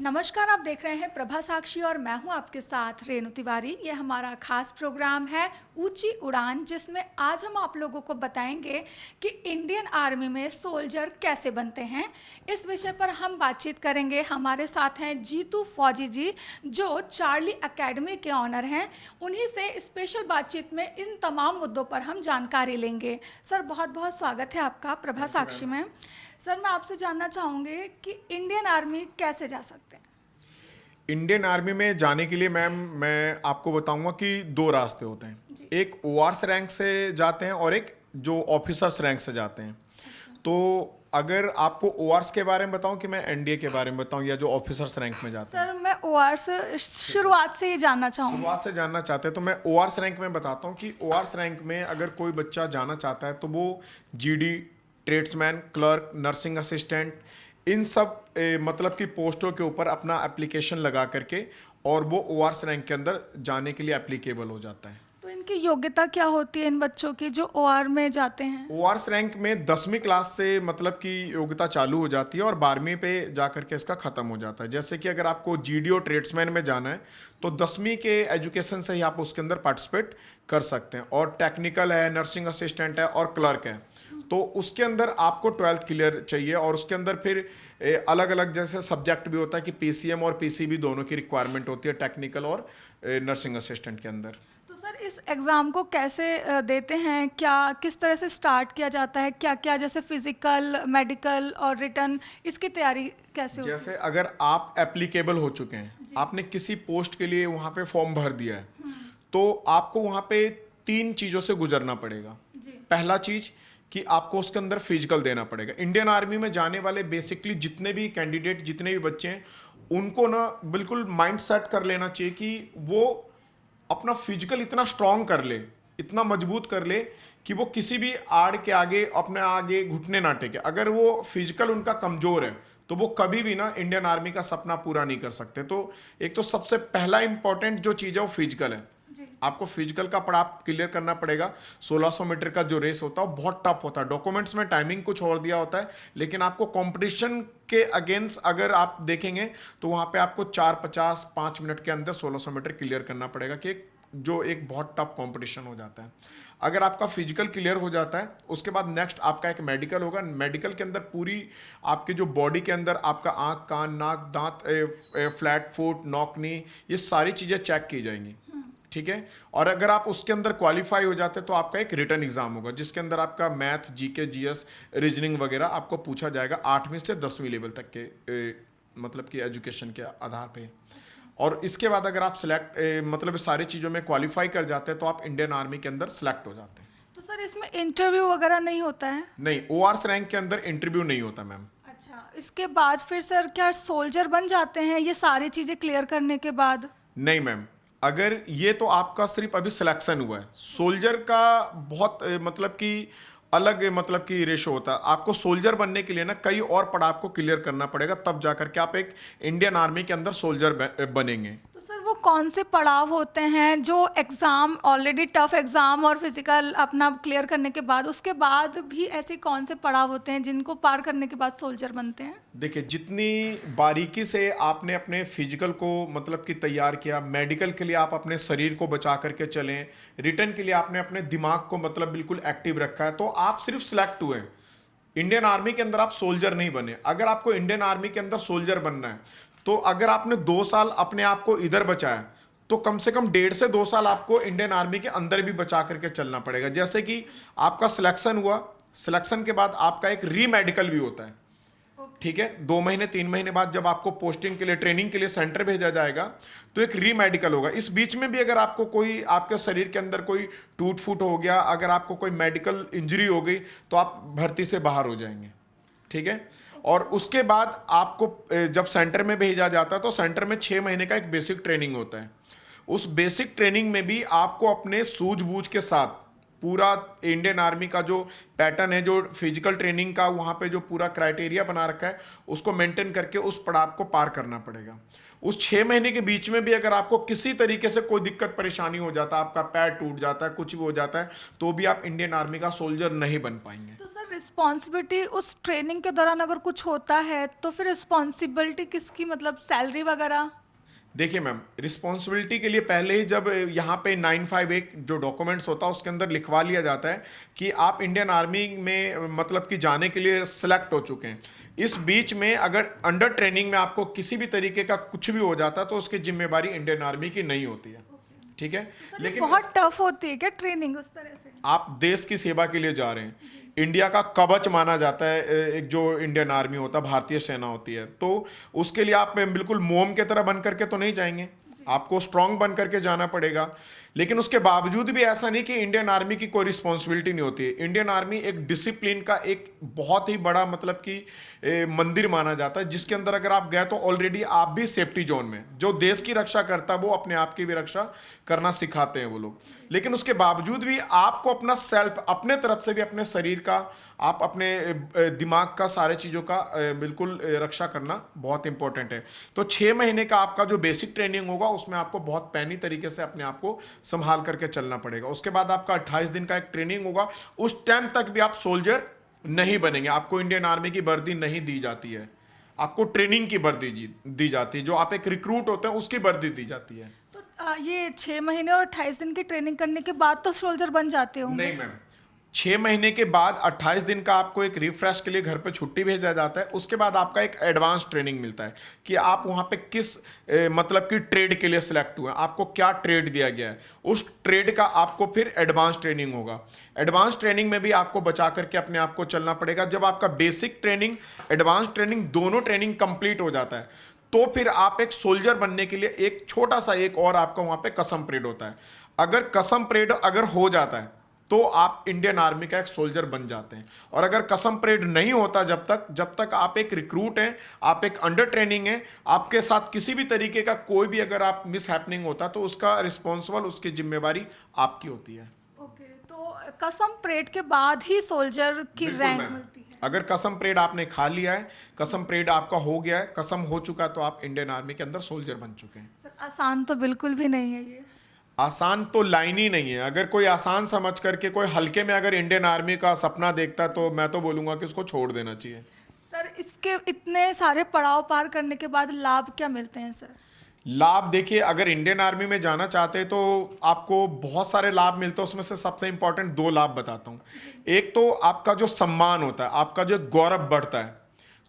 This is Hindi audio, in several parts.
नमस्कार, आप देख रहे हैं प्रभा साक्षी और मैं हूं आपके साथ रेणु तिवारी। ये हमारा खास प्रोग्राम है ऊंची उड़ान, जिसमें आज हम आप लोगों को बताएंगे कि इंडियन आर्मी में सोल्जर कैसे बनते हैं। इस विषय पर हम बातचीत करेंगे। हमारे साथ हैं जीतू फौजी जी, जो चार्ली एकेडमी के ऑनर हैं। उन्हीं से स्पेशल बातचीत में इन तमाम मुद्दों पर हम जानकारी लेंगे। सर, बहुत बहुत स्वागत है आपका प्रभा साक्षी में। सर, मैं आपसे जानना चाहूँगी कि इंडियन आर्मी कैसे जा सकते हैं। इंडियन आर्मी में जाने के लिए मैम मैं आपको बताऊंगा कि दो रास्ते होते हैं। एक ओआरएस रैंक से जाते हैं और एक जो ऑफिसर्स रैंक से जाते हैं। तो अगर आपको ओआरएस के बारे में बताऊं कि मैं एनडीए के बारे में बताऊं या जो ऑफिसर्स रैंक में जाते हैं। सर, मैं ओआरएस शुरुआत से ही जानना चाहूँगी। शुरुआत से जानना चाहते हैं तो मैं ओआरएस रैंक में बताता हूं कि ओआरएस रैंक में अगर कोई बच्चा जाना चाहता है तो वो GD, tradesman, clerk, nursing assistant, इन सब मतलब कि पोस्टों के ऊपर अपना एप्लीकेशन लगा करके और वो ओआरएस रैंक के अंदर जाने के लिए एप्लीकेबल हो जाता है। तो इनकी योग्यता क्या होती है इन बच्चों की जो ओआर में जाते हैं? ओआरएस रैंक में 10वीं क्लास से मतलब कि योग्यता चालू हो जाती है और 12वीं पे जा करके इसका ख़त्म हो जाता है। जैसे कि अगर आपको जीडी और ट्रेड्समैन में जाना है तो 10वीं के एजुकेशन से ही आप उसके अंदर पार्टिसिपेट कर सकते हैं। और टेक्निकल है, नर्सिंग असिस्टेंट है और क्लर्क है, तो उसके अंदर आपको 12th क्लियर चाहिए। और उसके अंदर फिर अलग अलग जैसे सब्जेक्ट भी होता है कि पीसीएम और पीसीबी दोनों की रिक्वायरमेंट होती है टेक्निकल और नर्सिंग असिस्टेंट के अंदर। तो सर, इस एग्ज़ाम को कैसे देते हैं? क्या किस तरह से स्टार्ट किया जाता है? क्या क्या जैसे फिजिकल, मेडिकल और रिटर्न, इसकी तैयारी कैसे होती है? जैसे अगर आप एप्लीकेबल हो चुके हैं, आपने किसी पोस्ट के लिए वहाँ पे फॉर्म भर दिया है, तो आपको वहाँ पे 3 चीज़ों से गुजरना पड़ेगा। पहला चीज़ कि आपको उसके अंदर फिजिकल देना पड़ेगा। इंडियन आर्मी में जाने वाले बेसिकली जितने भी कैंडिडेट, जितने भी बच्चे हैं, उनको ना बिल्कुल माइंड सेट कर लेना चाहिए कि वो अपना फिजिकल इतना स्ट्रांग कर ले, इतना मजबूत कर ले कि वो किसी भी आड़ के आगे अपने आगे घुटने ना टेके। अगर वो फिजिकल उनका कमजोर है तो वो कभी भी ना इंडियन आर्मी का सपना पूरा नहीं कर सकते। तो एक तो सबसे पहला इंपॉर्टेंट जो चीज़ है वो फिजिकल है। आपको फिजिकल का पड़ाव क्लियर करना पड़ेगा। 1600 मीटर का जो रेस होता है वो बहुत टफ होता है। डॉक्यूमेंट्स में टाइमिंग कुछ और दिया होता है, लेकिन आपको कंपटीशन के अगेंस्ट अगर आप देखेंगे तो वहां पे आपको 4:50 5 मिनट के अंदर 1600 मीटर क्लियर करना पड़ेगा, कि जो एक बहुत टफ कंपटीशन हो जाता है। अगर आपका फिजिकल क्लियर हो जाता है, उसके बाद नेक्स्ट आपका एक मेडिकल होगा। मेडिकल के अंदर पूरी आपकी जो बॉडी के अंदर आपका आंख, कान, नाक, दांत, फ्लैट फुट, नॉक नी, ये सारी चीज़ें चेक की जाएंगी। ठीक है। और अगर आप उसके अंदर क्वालिफाई हो जाते हैं तो आपका एक रिटर्न एग्जाम होगा, जिसके अंदर आपका मैथ, जीके, जीएस, रीजनिंग वगैरह आपको पूछा जाएगा 8वीं से 10वीं लेवल तक के मतलब कि एजुकेशन के आधार पे। और इसके बाद अगर आप मतलब सारी चीज़ों में क्वालिफाई कर जाते हैं तो आप इंडियन आर्मी के अंदर सेलेक्ट हो जाते हैं। तो सर, इसमें इंटरव्यू वगैरह नहीं होता है? नहीं, ओआरएस रैंक के अंदर इंटरव्यू नहीं होता मैम। अच्छा, इसके बाद फिर सर क्या सोल्जर बन जाते हैं ये सारी चीज़ें क्लियर करने के बाद? नहीं मैम, अगर ये तो आपका सिर्फ अभी सिलेक्शन हुआ है। सोल्जर का बहुत मतलब कि अलग मतलब कि रेशो होता है। आपको सोल्जर बनने के लिए ना कई और पड़ाव को क्लियर करना पड़ेगा, तब जाकर के आप एक इंडियन आर्मी के अंदर सोल्जर बनेंगे। तो सर, वो कौन से पड़ाव होते हैं जो एग्ज़ाम, ऑलरेडी टफ एग्ज़ाम और फिजिकल अपना क्लियर करने के बाद, उसके बाद भी ऐसे कौन से पड़ाव होते हैं जिनको पार करने के बाद सोल्जर बनते हैं? देखिए, जितनी बारीकी से आपने अपने फिजिकल को मतलब कि तैयार किया, मेडिकल के लिए आप अपने शरीर को बचा करके चलें, रिटर्न के लिए आपने अपने दिमाग को मतलब बिल्कुल एक्टिव रखा है, तो आप सिर्फ सिलेक्ट हुए। इंडियन आर्मी के अंदर आप सोल्जर नहीं बने। अगर आपको इंडियन आर्मी के अंदर सोल्जर बनना है तो अगर आपने 2 साल अपने आप को इधर बचाया तो कम से कम 1.5 से 2 साल आपको इंडियन आर्मी के अंदर भी बचा करके चलना पड़ेगा। जैसे कि आपका सिलेक्शन हुआ, सिलेक्शन के बाद आपका एक री मेडिकल भी होता है। ठीक है, 2 महीने 3 महीने बाद जब आपको पोस्टिंग के लिए, ट्रेनिंग के लिए सेंटर भेजा जाएगा तो एक री मेडिकल होगा। इस बीच में भी अगर आपको कोई, आपके शरीर के अंदर कोई टूट फूट हो गया, अगर आपको कोई मेडिकल इंजरी हो गई तो आप भर्ती से बाहर हो जाएंगे। ठीक है। और उसके बाद आपको जब सेंटर में भेजा जाता है तो सेंटर में 6 महीने का एक बेसिक ट्रेनिंग होता है। उस बेसिक ट्रेनिंग में भी आपको अपने सूझबूझ के साथ पूरा इंडियन आर्मी का जो पैटर्न है, जो फिजिकल ट्रेनिंग का वहाँ पे जो पूरा क्राइटेरिया बना रखा है, उसको मेंटेन करके उस पड़ाव को पार करना पड़ेगा। उस 6 महीने के बीच में भी अगर आपको किसी तरीके से कोई दिक्कत परेशानी हो जाता है, आपका पैर टूट जाता है, कुछ भी हो जाता है, तो भी आप इंडियन आर्मी का सोल्जर नहीं बन पाएंगे। तो सर, रिस्पॉन्सिबिलिटी उस ट्रेनिंग के दौरान अगर कुछ होता है तो फिर रिस्पॉन्सिबिलिटी किसकी, मतलब सैलरी वगैरह? देखिए मैम, रिस्पॉन्सिबिलिटी के लिए पहले ही जब यहाँ पे 958 जो डॉक्यूमेंट्स होता है उसके अंदर लिखवा लिया जाता है कि आप इंडियन आर्मी में मतलब कि जाने के लिए सिलेक्ट हो चुके हैं। इस बीच में अगर अंडर ट्रेनिंग में आपको किसी भी तरीके का कुछ भी हो जाता है तो उसकी जिम्मेवारी इंडियन आर्मी की नहीं होती है, ठीक है। लेकिन बहुत टफ होती है क्या ट्रेनिंग उस तरह से? आप देश की सेवा के लिए जा रहे हैं, इंडिया का कवच माना जाता है एक जो इंडियन आर्मी होता है, भारतीय सेना होती है, तो उसके लिए आप बिल्कुल मोम की तरह बन करके तो नहीं जाएंगे, आपको स्ट्रांग बन करके जाना पड़ेगा। लेकिन उसके बावजूद भी ऐसा नहीं कि इंडियन आर्मी की कोई रिस्पॉन्सिबिलिटी नहीं होती है। इंडियन आर्मी एक डिसिप्लिन का एक बहुत ही बड़ा मतलब कि मंदिर माना जाता है, जिसके अंदर अगर आप गए तो ऑलरेडी आप भी सेफ्टी जोन में, जो देश की रक्षा करता है वो अपने आप की भी रक्षा करना सिखाते हैं वो लोग। लेकिन उसके बावजूद भी आपको अपना सेल्फ, अपने तरफ से भी अपने शरीर का, आप अपने दिमाग का, सारे चीज़ों का बिल्कुल रक्षा करना बहुत इंपॉर्टेंट है। तो 6 महीने का आपका जो बेसिक ट्रेनिंग होगा उसमें आपको बहुत पैनी तरीके से अपने आप को संभाल करके चलना पड़ेगा। उसके बाद आपका 28 दिन का एक ट्रेनिंग होगा। उस टाइम तक भी आप सोल्जर नहीं बनेंगे, आपको इंडियन आर्मी की वर्दी नहीं दी जाती है, आपको ट्रेनिंग की वर्दी दी जाती है, जो आप एक रिक्रूट होते हैं उसकी वर्दी दी जाती है। तो ये 6 महीने और 28 दिन की ट्रेनिंग करने के बाद तो सोल्जर बन जाते होंगे? नहीं मैम, 6 महीने के बाद 28 दिन का आपको एक रिफ्रेश के लिए घर पे छुट्टी भेजा जाता है। उसके बाद आपका एक एडवांस ट्रेनिंग मिलता है कि आप वहाँ पे किस मतलब कि ट्रेड के लिए सिलेक्ट हुए हैं, आपको क्या ट्रेड दिया गया है, उस ट्रेड का आपको फिर एडवांस ट्रेनिंग होगा। एडवांस ट्रेनिंग में भी आपको बचा करके अपने आप को चलना पड़ेगा। जब आपका बेसिक ट्रेनिंग, एडवांस ट्रेनिंग, दोनों ट्रेनिंग कंप्लीट हो जाता है तो फिर आप एक सोल्जर बनने के लिए एक छोटा सा एक और आपका वहाँ पे कसम परेड होता है। अगर कसम परेड अगर हो जाता है तो आप इंडियन आर्मी का एक सोल्जर बन जाते हैं। और अगर कसम परेड नहीं होता जब तक आप एक रिक्रूट हैं, आप एक अंडर ट्रेनिंग हैं, आपके साथ किसी भी तरीके का कोई भी अगर आप मिस हैपनिंग होता तो उसका रिस्पॉन्सिबल, उसकी जिम्मेवारी आपकी होती है। ओके, तो कसम परेड के बाद ही सोल्जर की रैंक मिलती है? अगर कसम परेड आपने खा लिया है, कसम परेड आपका हो गया है, कसम हो चुका, तो आप इंडियन आर्मी के अंदर सोल्जर बन चुके हैं। सर, आसान तो बिल्कुल भी नहीं है ये। आसान तो लाइन ही नहीं है। अगर कोई आसान समझ करके कोई हल्के में अगर इंडियन आर्मी का सपना देखता है तो मैं तो बोलूंगा कि उसको छोड़ देना चाहिए। सर, इसके इतने सारे पड़ाव पार करने के बाद लाभ क्या मिलते हैं सर? लाभ देखिए, अगर इंडियन आर्मी में जाना चाहते हैं तो आपको बहुत सारे लाभ मिलते हैं। उसमें से सबसे इंपॉर्टेंट 2 लाभ बताता हूँ। एक तो आपका जो सम्मान होता है, आपका जो गौरव बढ़ता है,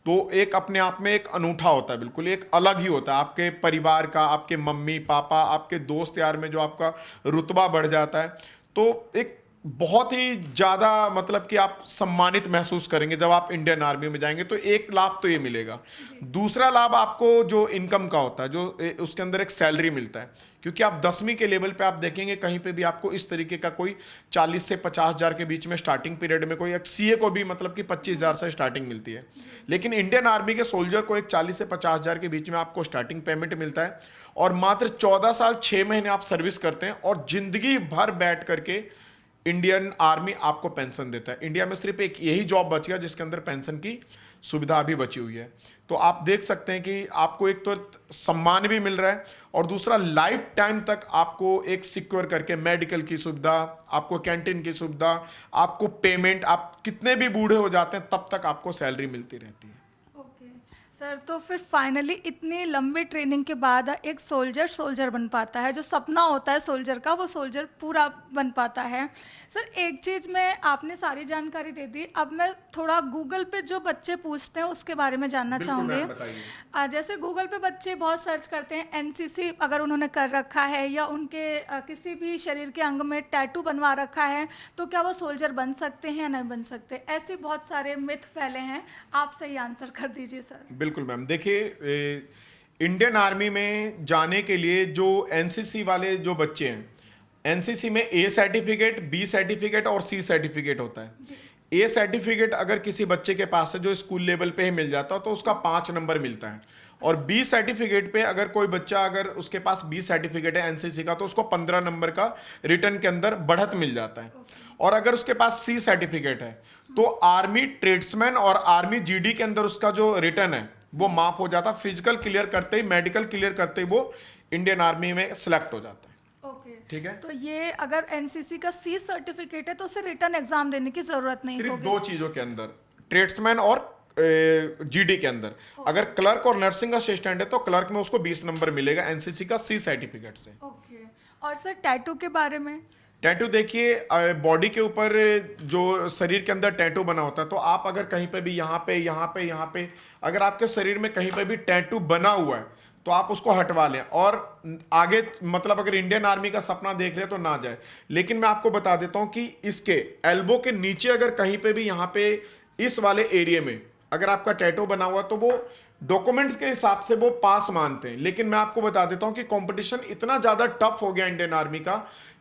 तो एक अपने आप में एक अनूठा होता है, बिल्कुल एक अलग ही होता है। आपके परिवार का, आपके मम्मी पापा, आपके दोस्त यार में जो आपका रुतबा बढ़ जाता है, तो एक बहुत ही ज़्यादा मतलब कि आप सम्मानित महसूस करेंगे जब आप इंडियन आर्मी में जाएंगे। तो एक लाभ तो ये मिलेगा। दूसरा लाभ आपको जो इनकम का होता है, जो उसके अंदर एक सैलरी मिलता है, क्योंकि आप 10वीं के लेवल पे आप देखेंगे कहीं पे भी आपको इस तरीके का कोई 40 से 50 हज़ार के बीच में स्टार्टिंग पीरियड में, कोई एक सीए को भी मतलब कि 25 हज़ार से स्टार्टिंग मिलती है। लेकिन इंडियन आर्मी के सोल्जर को एक 40 से 50 हज़ार के बीच में आपको स्टार्टिंग पेमेंट मिलता है और मात्र 14 साल 6 महीने आप सर्विस करते हैं और जिंदगी भर बैठ करके इंडियन आर्मी आपको पेंशन देता है। इंडिया में सिर्फ एक यही जॉब बच गया जिसके अंदर पेंशन की सुविधा अभी बची हुई है। तो आप देख सकते हैं कि आपको एक तो सम्मान भी मिल रहा है और दूसरा लाइफ टाइम तक आपको एक सिक्योर करके मेडिकल की सुविधा, आपको कैंटीन की सुविधा, आपको पेमेंट, आप कितने भी बूढ़े हो जाते हैं तब तक आपको सैलरी मिलती रहती है। सर, तो फिर फाइनली इतनी लंबी ट्रेनिंग के बाद एक सोल्जर बन पाता है, जो सपना होता है सोल्जर का वो सोल्जर पूरा बन पाता है। सर, एक चीज़ में आपने सारी जानकारी दे दी, अब मैं थोड़ा गूगल पे जो बच्चे पूछते हैं उसके बारे में जानना चाहूँगी। जैसे गूगल पे बच्चे बहुत सर्च करते हैं एनसीसी अगर उन्होंने कर रखा है या उनके किसी भी शरीर के अंग में टैटू बनवा रखा है तो क्या वो सोल्जर बन सकते हैं या नहीं बन सकते? ऐसे बहुत सारे मिथ फैले हैं, आप सही आंसर कर दीजिए सर। बिल्कुल मैम, देखिए इंडियन आर्मी में जाने के लिए जो एनसीसी वाले जो बच्चे हैं, एनसीसी में ए सर्टिफिकेट, बी सर्टिफिकेट और सी सर्टिफिकेट होता है। ए सर्टिफिकेट अगर किसी बच्चे के पास है जो स्कूल लेवल पे ही मिल जाता है तो उसका 5 नंबर मिलता है और बी सर्टिफिकेट पे अगर कोई बच्चा, अगर उसके पास बी सर्टिफिकेट है एनसीसी का, तो उसको 15 नंबर का रिटर्न के अंदर बढ़त मिल जाता है। और अगर उसके पास सी सर्टिफिकेट है तो आर्मी ट्रेड्समैन और आर्मी जीडी के अंदर उसका जो रिटर्न है वो माफ हो जाता। फिजिकल क्लियर करते ही, मेडिकल क्लियर करते ही वो इंडियन आर्मी में सिलेक्ट हो जाता है। ओके, ठीक है। तो ये अगर एनसीसी का सी सर्टिफिकेट है तो उसे रिटर्न एग्जाम देने की जरूरत नहीं सिर्फ होगी। 2 चीजों के अंदर, ट्रेड्समैन और जीडी के अंदर। अगर क्लर्क और नर्सिंग असिस्टेंट है तो क्लर्क में उसको 20 नंबर मिलेगा एनसीसी का सी सर्टिफिकेट से। ओके, और सर टैटू के बारे में? टैटू देखिए, बॉडी के ऊपर जो शरीर के अंदर टैटू बना होता है, तो आप अगर कहीं पे भी यहाँ पे अगर आपके शरीर में कहीं पे भी टैटू बना हुआ है तो आप उसको हटवा लें, और आगे मतलब अगर इंडियन आर्मी का सपना देख रहे हैं तो ना जाए। लेकिन मैं आपको बता देता हूं कि इसके एल्बो के नीचे अगर कहीं पे भी यहाँ पे इस वाले एरिया में अगर आपका टैटू बना हुआ तो वो डॉक्यूमेंट्स के हिसाब से वो पास मानते हैं। लेकिन मैं आपको बता देता हूं कि कंपटीशन इतना ज्यादा टफ हो गया इंडियन आर्मी का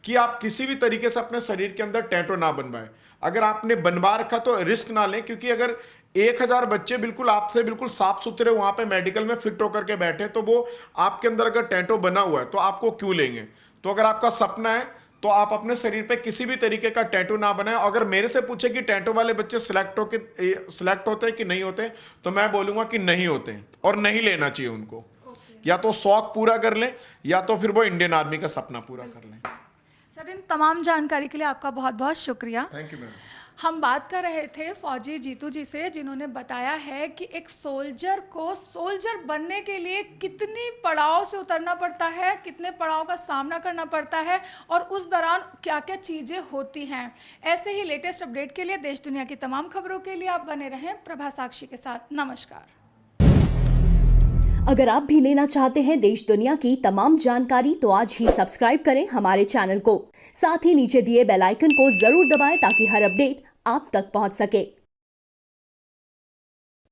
कि आप किसी भी तरीके से अपने शरीर के अंदर टैटू ना बनवाएं। अगर आपने बनवा रखा तो रिस्क ना लें, क्योंकि अगर 1000 बच्चे बिल्कुल आपसे बिल्कुल साफ सुथरे वहां पे मेडिकल में फिट होकर के बैठे तो वो आपके अंदर अगर टैटू बना हुआ है तो आपको क्यों लेंगे। तो अगर आपका सपना है तो आप अपने शरीर पे किसी भी तरीके का टैटू ना बनाएं। अगर मेरे से पूछे कि टैटू वाले बच्चे सिलेक्ट होते हैं कि नहीं होते, तो मैं बोलूंगा कि नहीं होते और नहीं लेना चाहिए उनको। या तो शौक पूरा कर लें या तो फिर वो इंडियन आर्मी का सपना पूरा कर लें। सर इन तमाम जानकारी के लिए आपका बहुत बहुत शुक्रिया। Thank you ma'am. हम बात कर रहे थे फौजी जीतू जी से, जिन्होंने बताया है कि एक सोल्जर को सोल्जर बनने के लिए कितनी पड़ाव से उतरना पड़ता है, कितने पड़ाव का सामना करना पड़ता है और उस दौरान क्या क्या चीज़ें होती हैं। ऐसे ही लेटेस्ट अपडेट के लिए देश दुनिया की तमाम खबरों के लिए आप बने रहें प्रभा साक्षी के साथ। नमस्कार। अगर आप भी लेना चाहते हैं देश दुनिया की तमाम जानकारी तो आज ही सब्सक्राइब करें हमारे चैनल को। साथ ही नीचे दिए बेल आइकन को जरूर दबाएं ताकि हर अपडेट आप तक पहुंच सके।